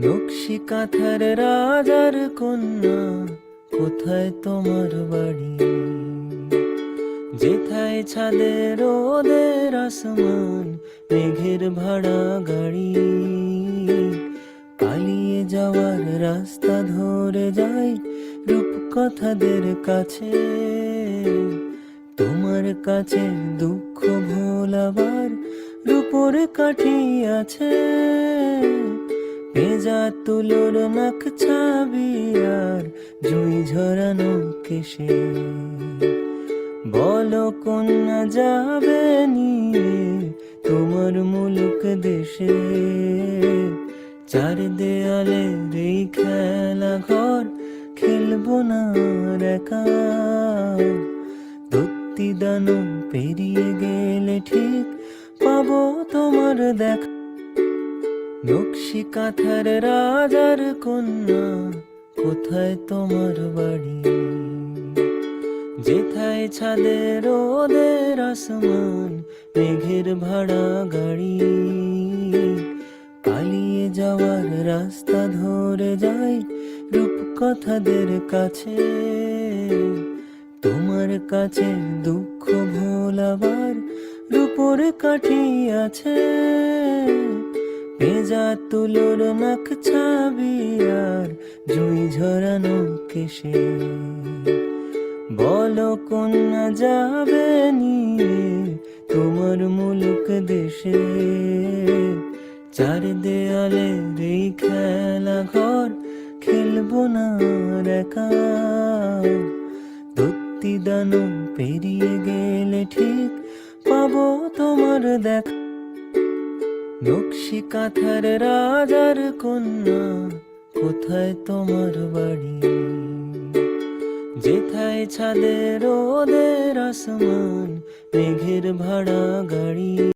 নকশি কাঁথার রাজার কন্যা, কোথায় তোমার বাড়ি? যেথায় ছাদের রোদের আসমান, মেঘের ভাড়া গাড়ি। পালিয়ে যাওয়ার রাস্তা ধরে যাই রূপকথাদের কাছে। তোমার কাছে দুঃখ ভোলাবার রূপোর কাঠি আছে। ভেজা তুলোর নাক ছাবি আর জুই ঝরানো কেশে। বলো কন্যা যাবে নিয়ে তোমার মুলুক দেশে। চার দেয়ালে এই খেলা ঘর, খেলবো না আর একা। দত্তি দানু পেরিয়ে গেলে ঠিক পাবো তোমার দেখা। নকশি কাঁথার রাজার কন্যা, কোথায় তোমার বাড়ি? যেথায় ছাদের রোদের আসমান, মেঘের ভাড়া গাড়ি। পালিয়ে যাওয়ার রাস্তা ধরে যাই রূপকথাদের কাছে। তোমার কাছে দুঃখ ভোলাবার রূপোর কাঠি আছে। ভেজা তুলোর নাক ছাবি আর জুই ঝরানো কেশে। বলো কন্যা যাবে নিয়ে তোমার মুলুক দেশে। চার দেয়ালে এই খেলা ঘর, খেলবো না আর একা। দত্তি দানু পেরিয়ে গেলে ঠিক পাবো তোমার দেখা। নকশি কাঁথার রাজার কন্যা, কোথায় তোমার বাড়ি? যেথায় ছাদের রোদের আসমান, মেঘের ভাড়া গাড়ি।